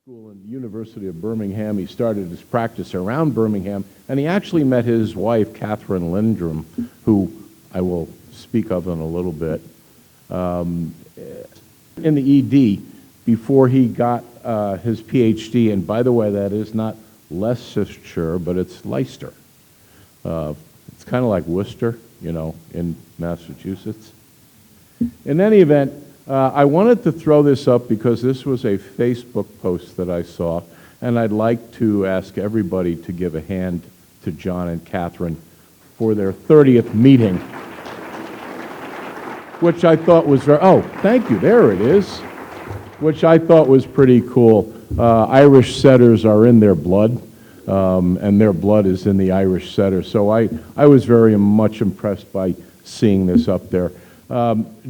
school in the University of Birmingham. He started his practice around Birmingham, and he actually met his wife, Catherine Lindrum, who I will speak of in a little bit, in the ED before he got his PhD. And by the way, that is not Leicestershire, but it's Leicester. It's kind of like Worcester, you know, in Massachusetts. In any event, I wanted to throw this up because this was a Facebook post that I saw, and I'd like to ask everybody to give a hand to John and Catherine for their 30th meeting, which I thought was very, oh, thank you, there it is, which I thought was pretty cool. Irish setters are in their blood, and their blood is in the Irish setter, so I was very much impressed by seeing this up there.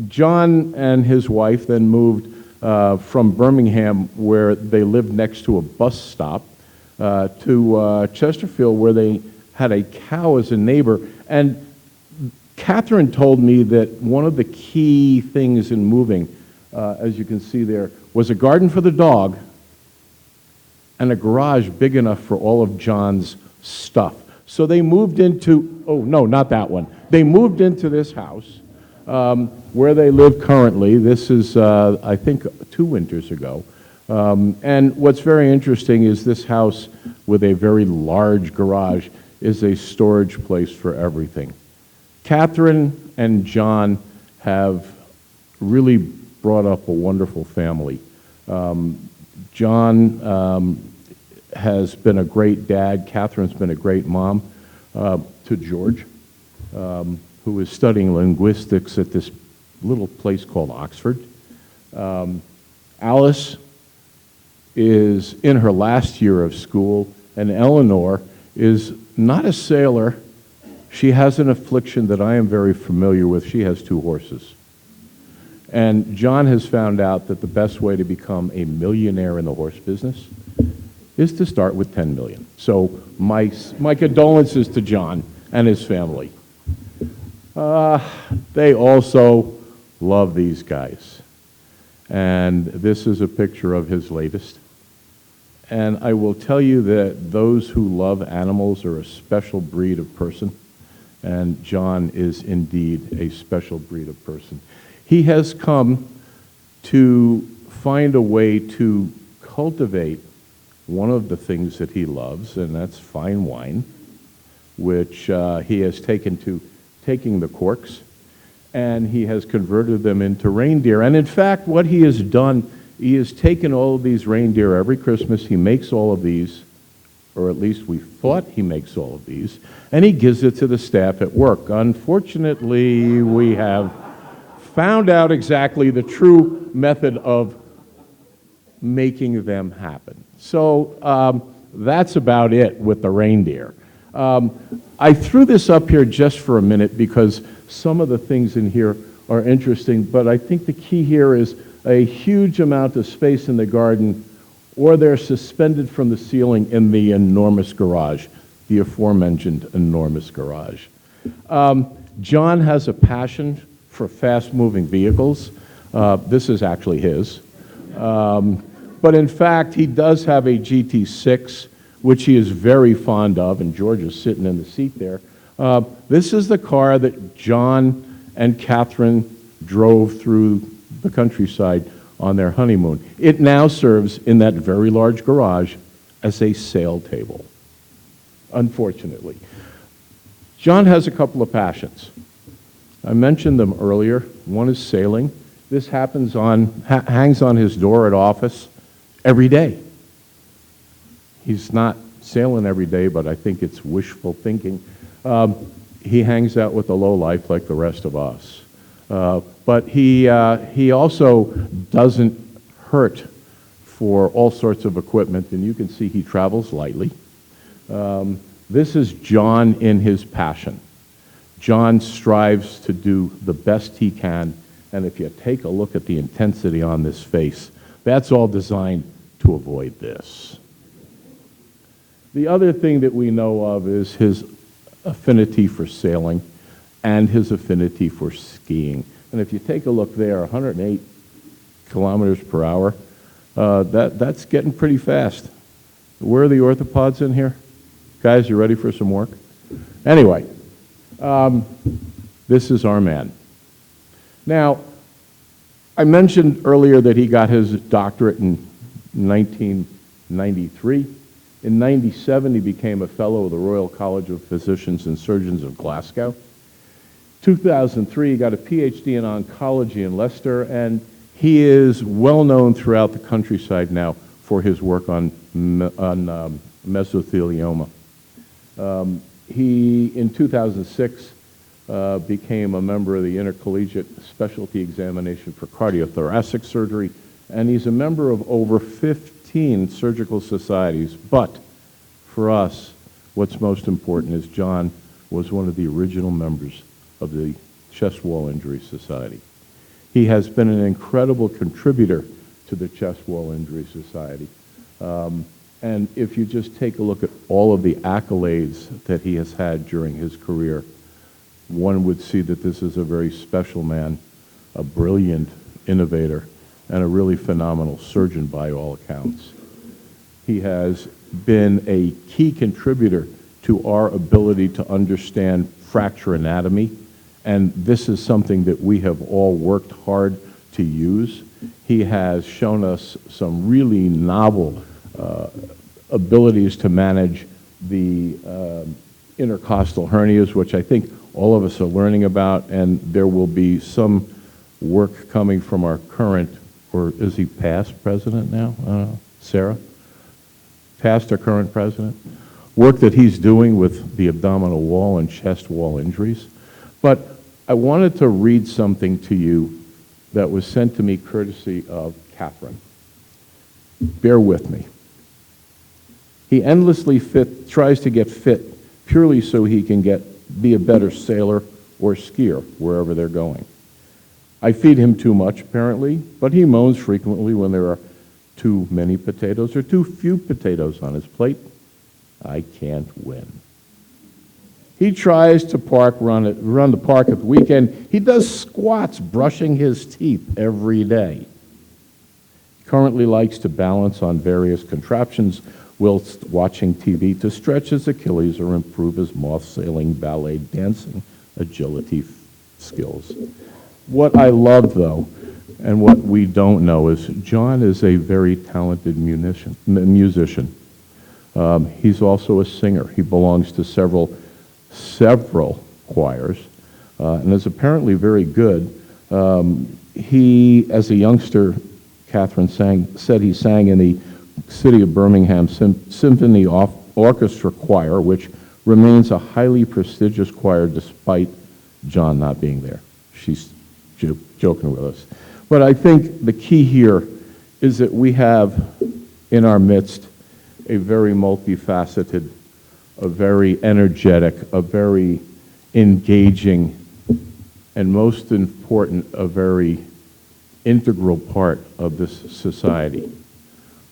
John and his wife then moved from Birmingham, where they lived next to a bus stop, to Chesterfield, where they had a cow as a neighbor. And Catherine told me that one of the key things in moving, as you can see there, was a garden for the dog and a garage big enough for all of John's stuff. So they moved into, oh, no, not that one. They moved into this house. Where they live currently. This is, I think, 2 winters ago. And what's very interesting is this house with a very large garage is a storage place for everything. Catherine and John have really brought up a wonderful family. John has been a great dad. Catherine's been a great mom to George, who is studying linguistics at this little place called Oxford. Alice is in her last year of school, and Eleanor is not a sailor. She has an affliction that I am very familiar with. She has 2 horses. And John has found out that the best way to become a millionaire in the horse business is to start with 10 million. So my condolences to John and his family. They also love these guys. And this is a picture of his latest. And I will tell you that those who love animals are a special breed of person. And John is indeed a special breed of person. He has come to find a way to cultivate one of the things that he loves, and that's fine wine, which he has taking the corks, and he has converted them into reindeer. And in fact, what he has done, he has taken all of these reindeer every Christmas. He makes all of these, or at least we thought he makes all of these, and he gives it to the staff at work. Unfortunately, we have found out exactly the true method of making them happen. So that's about it with the reindeer. I threw this up here just for a minute because some of the things in here are interesting, but I think the key here is a huge amount of space in the garden, or they're suspended from the ceiling in the enormous garage, the aforementioned enormous garage. John has a passion for fast-moving vehicles. This is actually his. But in fact, he does have a GT6, which he is very fond of, and George is sitting in the seat there. This is the car that John and Catherine drove through the countryside on their honeymoon. It now serves in that very large garage as a sale table, unfortunately. John has a couple of passions. I mentioned them earlier. One is sailing. This hangs on his door at office every day. He's not sailing every day, but I think it's wishful thinking. He hangs out with the lowlife like the rest of us. But he also doesn't hurt for all sorts of equipment, and you can see he travels lightly. This is John in his passion. John strives to do the best he can, and if you take a look at the intensity on this face, that's all designed to avoid this. The other thing that we know of is his affinity for sailing and his affinity for skiing. And if you take a look there, 108 kilometers per hour, That's getting pretty fast. Where are the orthopods in here? Guys, you ready for some work? Anyway, this is our man. Now, I mentioned earlier that he got his doctorate in 1993. In 97, he became a fellow of the Royal College of Physicians and Surgeons of Glasgow. 2003, he got a PhD in oncology in Leicester, and he is well known throughout the countryside now for his work on mesothelioma. He, in 2006, became a member of the Intercollegiate Specialty Examination for Cardiothoracic Surgery, and he's a member of over 15 surgical societies. But for us, what's most important is John was one of the original members of the Chest Wall Injury Society. He has been an incredible contributor to the Chest Wall Injury Society. And if you just take a look at all of the accolades that he has had during his career, one would see that this is a very special man, a brilliant innovator, and a really phenomenal surgeon by all accounts. He has been a key contributor to our ability to understand fracture anatomy, and this is something that we have all worked hard to use. He has shown us some really novel abilities to manage the intercostal hernias, which I think all of us are learning about, and there will be some work coming from our current, or is he past president now? Sarah? Past or current president? Work that he's doing with the abdominal wall and chest wall injuries. But I wanted to read something to you that was sent to me courtesy of Catherine. Bear with me. He endlessly tries to get fit purely so he can be a better sailor or skier wherever they're going. I feed him too much, apparently, but he moans frequently when there are too many potatoes or too few potatoes on his plate. I can't win. He tries to run the park at the weekend. He does squats brushing his teeth every day. He currently likes to balance on various contraptions whilst watching TV to stretch his Achilles or improve his moth sailing, ballet, dancing, agility skills. What I love, though, and what we don't know is John is a very talented musician. He's also a singer. He belongs to several choirs, and is apparently very good. He, as a youngster, Catherine said he sang in the City of Birmingham Symphony Orchestra Choir, which remains a highly prestigious choir despite John not being there. She's joking with us. But I think the key here is that we have in our midst a very multifaceted, a very energetic, a very engaging, and most important, a very integral part of this society.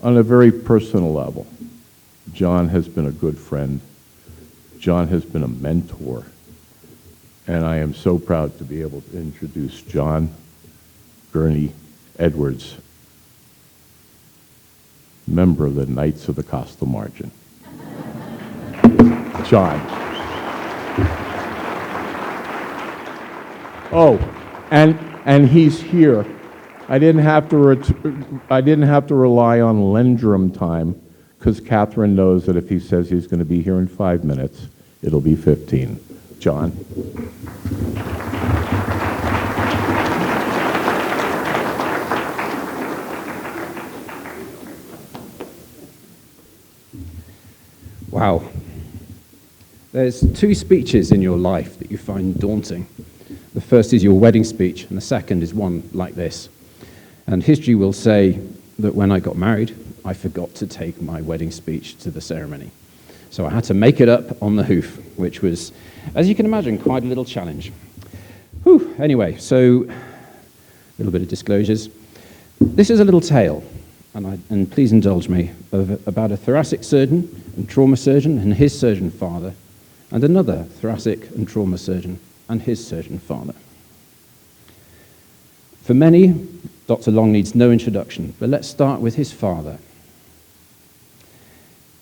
On a very personal level, John has been a good friend. John has been a mentor. And I am so proud to be able to introduce John Gurney Edwards, member of the Knights of the Costal Margin. John. Oh, and he's here. I didn't have to rely on Lendrum time, because Catherine knows that if he says he's going to be here in 5 minutes, it'll be 15. John. Wow. There's two speeches in your life that you find daunting. The first is your wedding speech, and the second is one like this. And history will say that when I got married, I forgot to take my wedding speech to the ceremony. So I had to make it up on the hoof, which was, as you can imagine, quite a little challenge. Whew. Anyway, so a little bit of disclosures. This is a little tale, and please indulge me, about a thoracic surgeon and trauma surgeon and his surgeon father, and another thoracic and trauma surgeon and his surgeon father. For many, Dr. Long needs no introduction, but let's start with his father.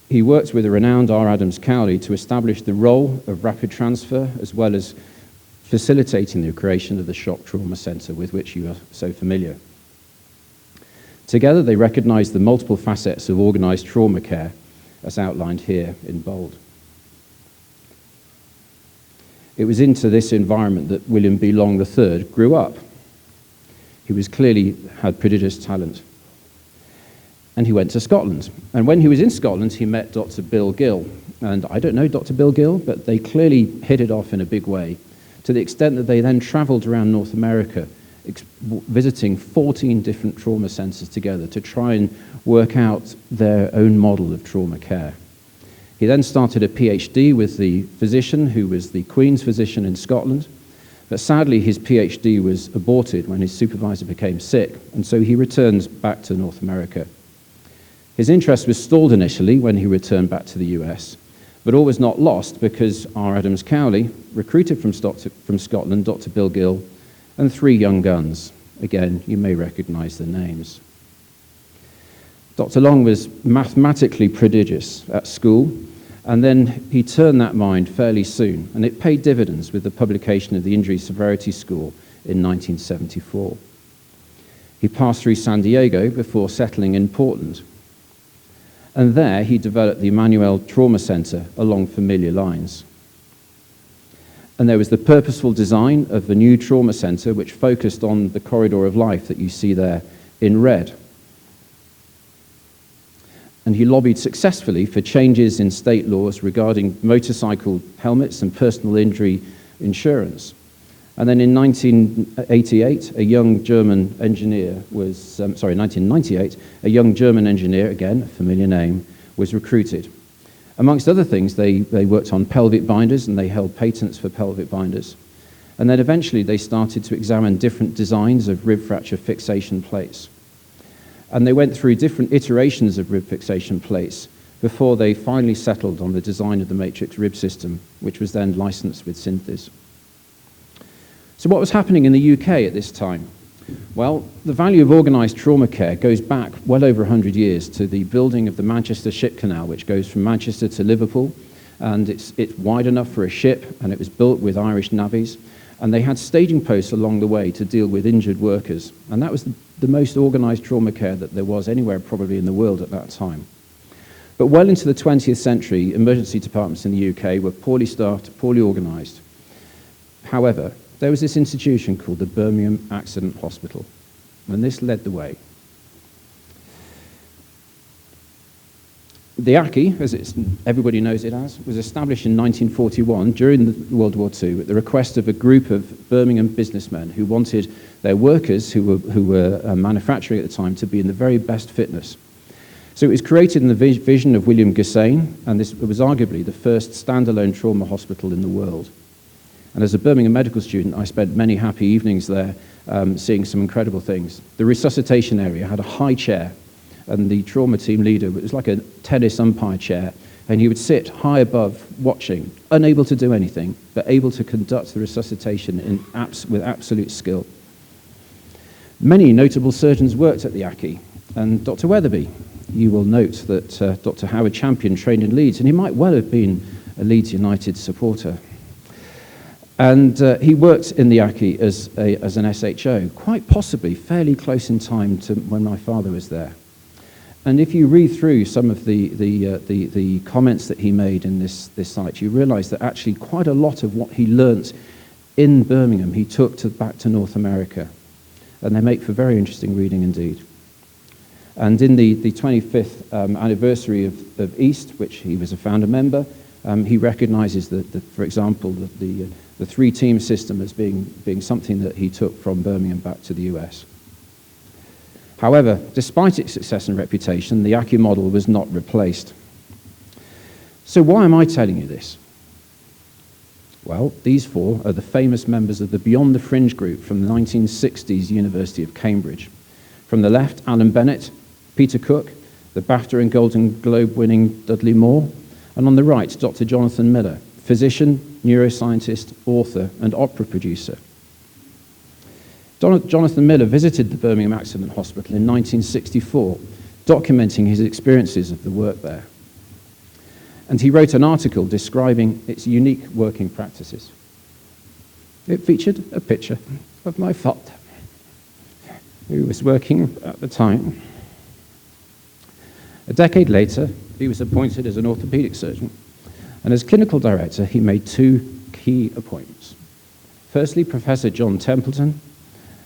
He worked with the renowned R. Adams Cowley to establish the role of rapid transfer, as well as facilitating the creation of the Shock Trauma Centre, with which you are so familiar. Together, they recognized the multiple facets of organized trauma care, as outlined here in bold. It was into this environment that William B. Long III grew up. He was clearly had prodigious talent. And he went to Scotland. And when he was in Scotland, he met Dr. Bill Gill. And I don't know Dr. Bill Gill, but they clearly hit it off in a big way, to the extent that they then traveled around North America, visiting 14 different trauma centers together to try and work out their own model of trauma care. He then started a PhD with the physician who was the Queen's physician in Scotland, but sadly his PhD was aborted when his supervisor became sick, and so he returned back to North America. His interest was stalled initially when he returned back to the US, but all was not lost because R. Adams Cowley recruited from Scotland Dr. Bill Gill and 3 young guns. Again, you may recognize the names. Dr. Long was mathematically prodigious at school, and then he turned that mind fairly soon, and it paid dividends with the publication of the Injury Severity Score in 1974. He passed through San Diego before settling in Portland. And there he developed the Emmanuel Trauma Center along familiar lines. And there was the purposeful design of the new trauma center, which focused on the corridor of life that you see there in red. And he lobbied successfully for changes in state laws regarding motorcycle helmets and personal injury insurance. And then in 1998, a young German engineer was, 1998, a young German engineer, again, a familiar name, was recruited. Amongst other things, they worked on pelvic binders, and they held patents for pelvic binders. And then eventually they started to examine different designs of rib fracture fixation plates. And they went through different iterations of rib fixation plates before they finally settled on the design of the matrix rib system, which was then licensed with Synthes. So what was happening in the UK at this time? Well, the value of organised trauma care goes back well over 100 years to the building of the Manchester Ship Canal, which goes from Manchester to Liverpool, and it's wide enough for a ship, and it was built with Irish navvies, and they had staging posts along the way to deal with injured workers, and that was the most organised trauma care that there was anywhere probably in the world at that time. But well into the 20th century, emergency departments in the UK were poorly staffed, poorly organised. However, there was this institution called the Birmingham Accident Hospital, and this led the way. The ACI, as everybody knows it as, was established in 1941 during World War II at the request of a group of Birmingham businessmen who wanted their workers, who were manufacturing at the time, to be in the very best fitness. So it was created in the vision of William Gissane, and this was arguably the first standalone trauma hospital in the world. And as a Birmingham medical student, I spent many happy evenings there seeing some incredible things. The resuscitation area had a high chair, and the trauma team leader, it was like a tennis umpire chair, and he would sit high above watching, unable to do anything, but able to conduct the resuscitation with absolute skill. Many notable surgeons worked at the ACI, and Dr. Weatherby, you will note that Dr. Howard Champion trained in Leeds, and he might well have been a Leeds United supporter. And he worked in the ACI as an SHO, quite possibly fairly close in time to when my father was there. And if you read through some of the comments that he made in this site, you realise that actually quite a lot of what he learnt in Birmingham he took back to North America. And they make for very interesting reading indeed. And in the 25th anniversary of EAST, which he was a founder member, he recognises that, for example, the 3-team system as being something that he took from Birmingham back to the US. However, despite its success and reputation, the ACI model was not replaced. So why am I telling you this? Well, these 4 are the famous members of the Beyond the Fringe group from the 1960s University of Cambridge. From the left, Alan Bennett, Peter Cook, the BAFTA and Golden Globe winning Dudley Moore, and on the right, Dr. Jonathan Miller, physician, neuroscientist, author, and opera producer. Jonathan Miller visited the Birmingham Accident Hospital in 1964, documenting his experiences of the work there. And he wrote an article describing its unique working practices. It featured a picture of my father, who was working at the time. A decade later, he was appointed as an orthopedic surgeon, and as clinical director, he made two key appointments. Firstly, Professor John Templeton,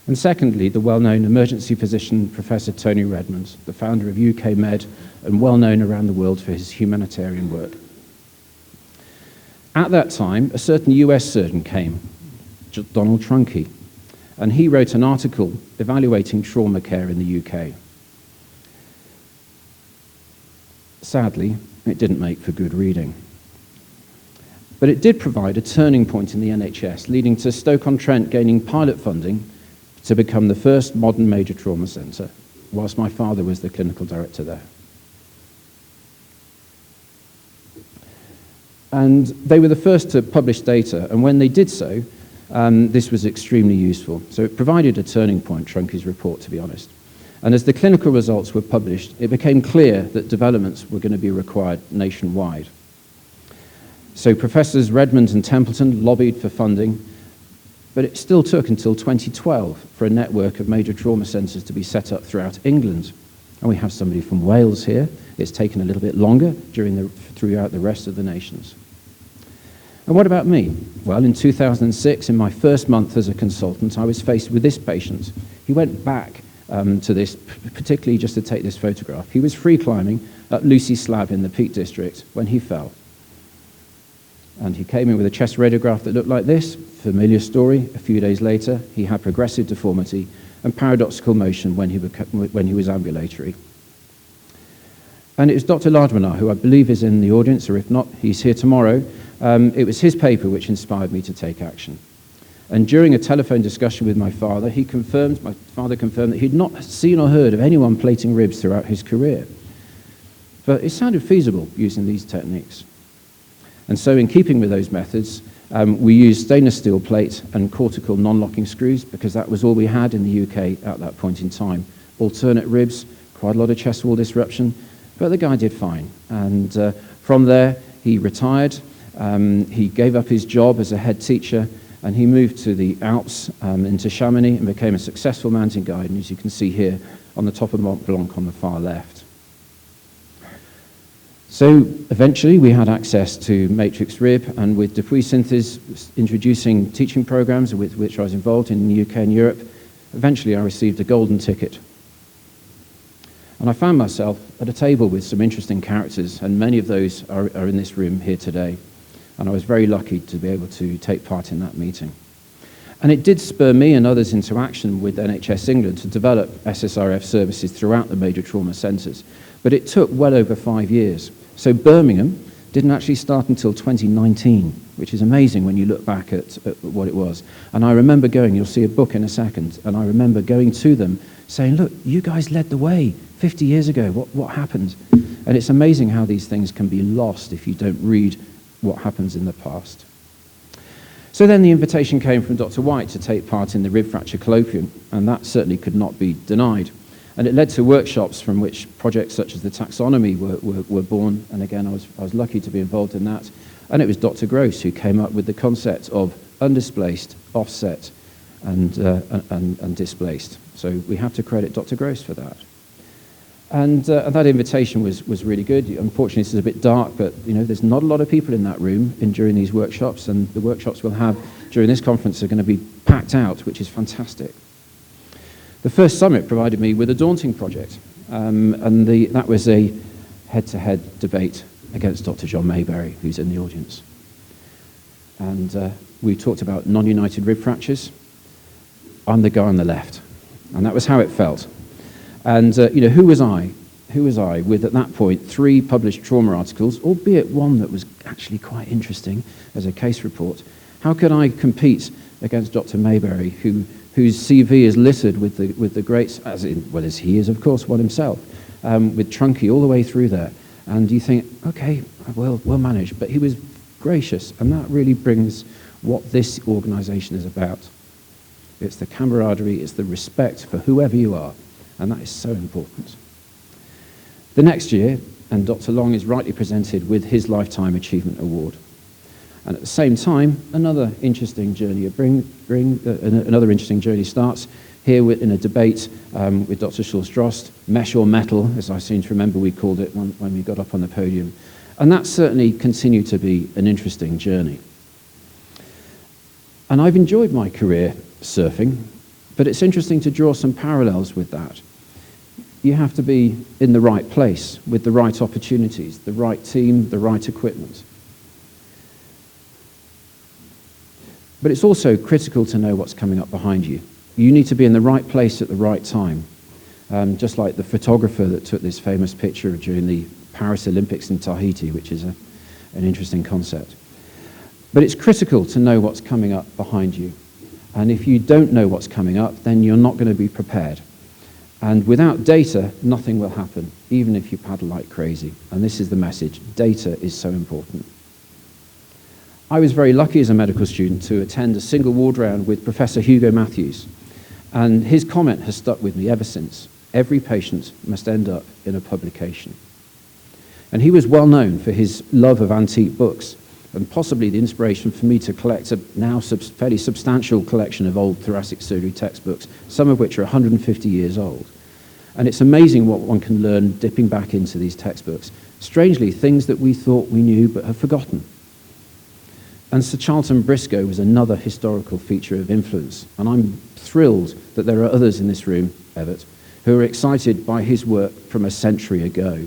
and secondly, the well-known emergency physician, Professor Tony Redmond, the founder of UK Med and well-known around the world for his humanitarian work. At that time, a certain US surgeon came, Donald Trunke, and he wrote an article evaluating trauma care in the UK. Sadly, it didn't make for good reading. But it did provide a turning point in the NHS, leading to Stoke-on-Trent gaining pilot funding to become the first modern major trauma centre, whilst my father was the clinical director there. And they were the first to publish data, and when they did so, this was extremely useful. So it provided a turning point, Trunke's report, to be honest. And as the clinical results were published, it became clear that developments were going to be required nationwide. So Professors Redmond and Templeton lobbied for funding, but it still took until 2012 for a network of major trauma centres to be set up throughout England. And we have somebody from Wales here. It's taken a little bit longer throughout the rest of the nations. And what about me? Well, in 2006, in my first month as a consultant, I was faced with this patient. He went back to this, particularly just to take this photograph. He was free climbing at Lucy Slab in the Peak District when he fell. And he came in with a chest radiograph that looked like this. Familiar story. A few days later, he had progressive deformity and paradoxical motion when he was ambulatory. And it was Dr. Lardmanar, who I believe is in the audience, or if not, he's here tomorrow. It was his paper which inspired me to take action. And during a telephone discussion with my father confirmed that he'd not seen or heard of anyone plating ribs throughout his career. But it sounded feasible using these techniques. And so in keeping with those methods, we used stainless steel plate and cortical non-locking screws because that was all we had in the UK at that point in time. Alternate ribs, quite a lot of chest wall disruption, but the guy did fine. And from there, he retired. He gave up his job as a head teacher, and he moved to the Alps into Chamonix and became a successful mountain guide, and as you can see here on the top of Mont Blanc on the far left. So eventually we had access to matrix rib, and with Dupuis Synthes introducing teaching programs with which I was involved in the UK and Europe, eventually I received a golden ticket. And I found myself at a table with some interesting characters, and many of those are in this room here today. And I was very lucky to be able to take part in that meeting. And it did spur me and others into action with NHS England to develop SSRF services throughout the major trauma centres. But it took well over 5 years. So Birmingham didn't actually start until 2019, which is amazing when you look back at what it was. And I remember going, you'll see a book in a second, and I remember going to them saying, look, you guys led the way 50 years ago. What happened? And it's amazing how these things can be lost if you don't read what happens in the past. So then the invitation came from Dr. White to take part in the rib fracture colloquium, and that certainly could not be denied. And it led to workshops from which projects such as the taxonomy were born, and again I was lucky to be involved in that. And it was Dr. Gross who came up with the concept of undisplaced, offset, and displaced. So we have to credit Dr. Gross for that. And that invitation was really good. Unfortunately, this is a bit dark, but there's not a lot of people in that room during these workshops, and the workshops we'll have during this conference are going to be packed out, which is fantastic. The first summit provided me with a daunting project, and that was a head-to-head debate against Dr. John Mayberry, who's in the audience. And we talked about non-united rib fractures. I'm the guy on the left, and that was how it felt. And, who was I? Who was I with, at that point, 3 published trauma articles, albeit one that was actually quite interesting as a case report? How could I compete against Dr. Mayberry, whose CV is littered with the greats, as he is, of course, one himself, with Trunke all the way through there? And you think, okay, we'll manage. But he was gracious, and that really brings what this organisation is about. it's the camaraderie, it's the respect for whoever you are, and that is so important. The next year, and Dr. Long is rightly presented with his Lifetime Achievement Award. And at the same time, another interesting journey starts here in a debate with Dr. Schulz-Drost, mesh or metal, as I seem to remember we called it when we got up on the podium. And that certainly continued to be an interesting journey. And I've enjoyed my career surfing, but it's interesting to draw some parallels with that. You have to be in the right place with the right opportunities, the right team, the right equipment. But it's also critical to know what's coming up behind you. You need to be in the right place at the right time. Just like the photographer that took this famous picture during the Paris Olympics in Tahiti, which is an interesting concept. But it's critical to know what's coming up behind you. And if you don't know what's coming up, then you're not going to be prepared. And without data, nothing will happen, even if you paddle like crazy. And this is the message. Data is so important. I was very lucky as a medical student to attend a single ward round with Professor Hugo Matthews. And his comment has stuck with me ever since. Every patient must end up in a publication. And he was well known for his love of antique books, and possibly the inspiration for me to collect a now fairly substantial collection of old thoracic surgery textbooks, some of which are 150 years old. And it's amazing what one can learn dipping back into these textbooks. Strangely, things that we thought we knew but have forgotten. And Sir Charlton Briscoe was another historical feature of influence. And I'm thrilled that there are others in this room, Everett, who are excited by his work from a century ago.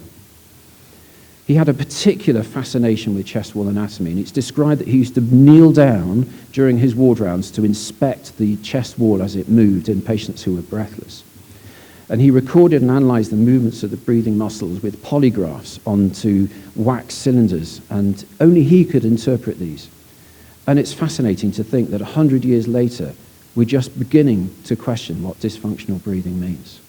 He had a particular fascination with chest wall anatomy, and it's described that he used to kneel down during his ward rounds to inspect the chest wall as it moved in patients who were breathless. And he recorded and analysed the movements of the breathing muscles with polygraphs onto wax cylinders, and only he could interpret these. And it's fascinating to think that 100 years later, we're just beginning to question what dysfunctional breathing means.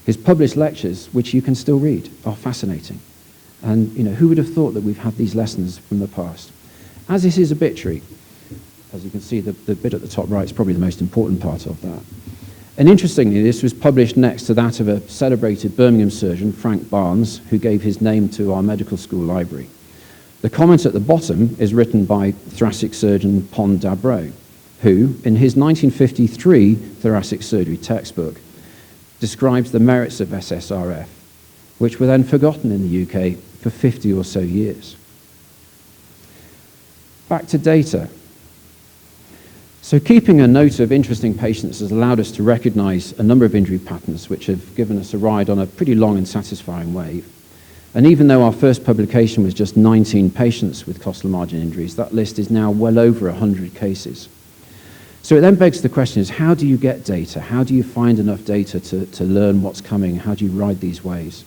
His published lectures, which you can still read, are fascinating. And who would have thought that we've had these lessons from the past? As is his obituary, as you can see, the bit at the top right is probably the most important part of that. And interestingly, this was published next to that of a celebrated Birmingham surgeon, Frank Barnes, who gave his name to our medical school library. The comment at the bottom is written by thoracic surgeon Pond Dabro, who, in his 1953 thoracic surgery textbook, describes the merits of SSRF, which were then forgotten in the UK for 50 or so years. Back to data. So keeping a note of interesting patients has allowed us to recognise a number of injury patterns which have given us a ride on a pretty long and satisfying wave. And even though our first publication was just 19 patients with costal margin injuries, that list is now well over 100 cases. So it then begs the question is, how do you get data? How do you find enough data to learn what's coming? How do you ride these waves?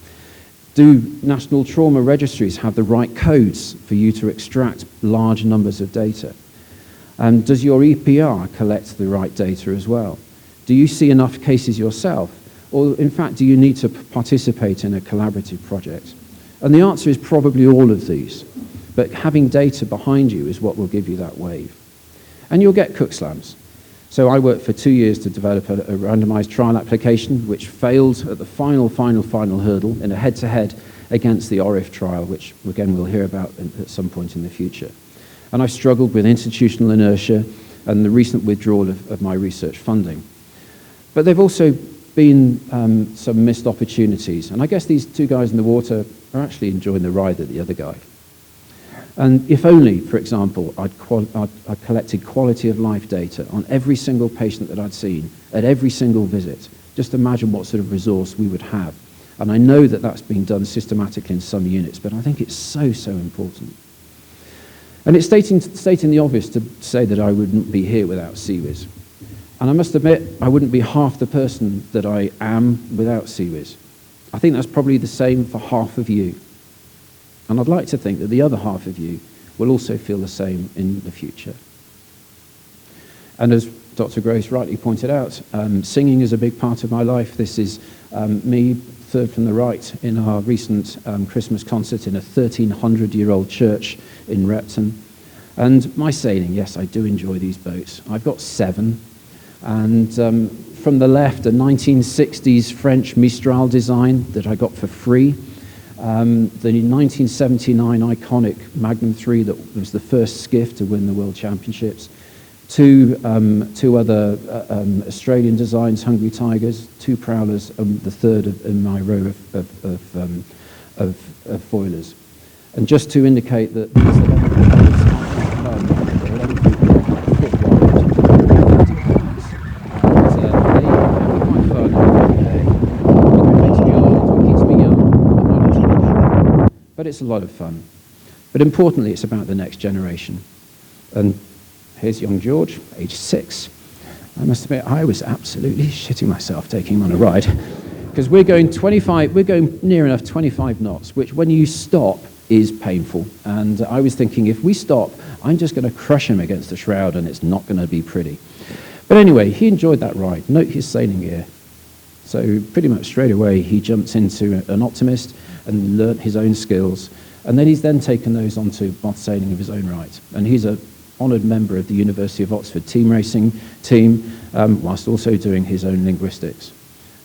Do national trauma registries have the right codes for you to extract large numbers of data? Does your EPR collect the right data as well? Do you see enough cases yourself? Or in fact, do you need to participate in a collaborative project? And the answer is probably all of these. But having data behind you is what will give you that wave. And you'll get cook slams. So I worked for 2 years to develop a randomized trial application, which failed at the final hurdle in a head-to-head against the ORIF trial, which again we'll hear about at some point in the future. And I struggled with institutional inertia and the recent withdrawal of my research funding. But there've also been some missed opportunities. And I guess these two guys in the water are actually enjoying the ride that the other guy. And if only, for example, I'd collected quality of life data on every single patient that I'd seen at every single visit. Just imagine what sort of resource we would have. And I know that that's been done systematically in some units, but I think it's so, so important. And it's stating the obvious to say that I wouldn't be here without CWIS. And I must admit, I wouldn't be half the person that I am without CWIS. I think that's probably the same for half of you. And I'd like to think that the other half of you will also feel the same in the future. And as Dr. Gross rightly pointed out, singing is a big part of my life. This is me, third from the right, in our recent Christmas concert in a 1,300-year-old church in Repton. And my sailing, yes, I do enjoy these boats. I've got 7. And from the left, a 1960s French Mistral design that I got for free. The 1979 iconic Magnum III that was the first skiff to win the World Championships. Two other Australian designs, Hungry Tigers, two Prowlers, and the third in my row of foilers. And just to indicate that these 11 foot wide, 50 pounds, and they can be quite fun every day. It makes me old, it keeps me young, but it's a lot of fun. But importantly, it's about the next generation. And here's young George, age 6. I must admit, I was absolutely shitting myself taking him on a ride, because we're going near enough 25 knots, which when you stop is painful. And I was thinking, if we stop, I'm just going to crush him against the shroud, and it's not going to be pretty. But anyway, he enjoyed that ride. Note his sailing gear. So pretty much straight away, he jumped into an Optimist and learnt his own skills. And then he's then taken those onto moth sailing of his own right. And he's an honoured member of the University of Oxford team racing team, whilst also doing his own linguistics.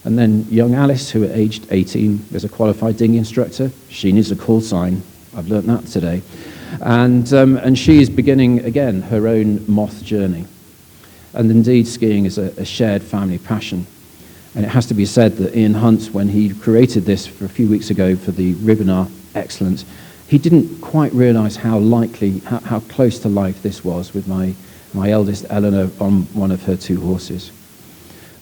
And then young Alice, who at aged 18 is a qualified dinghy instructor. She needs a call sign. I've learnt that today. And she is beginning, again, her own moth journey. And indeed, skiing is a shared family passion. And it has to be said that Ian Hunt, when he created this for a few weeks ago for the Rivenar Excellence, he didn't quite realise how close to life this was with my eldest Eleanor on one of her 2 horses.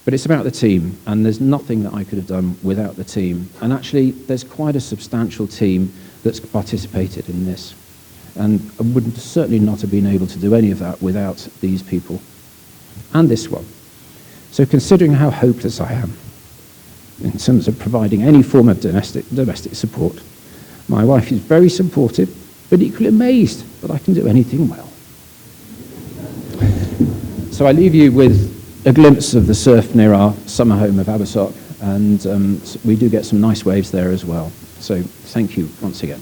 But it's about the team, and there's nothing that I could have done without the team. And actually, there's quite a substantial team that's participated in this. And I would certainly not have been able to do any of that without these people. And this one. So considering how hopeless I am in terms of providing any form of domestic support, my wife is very supportive, but equally amazed that I can do anything well. So I leave you with a glimpse of the surf near our summer home of Abersock, and we do get some nice waves there as well. So thank you once again.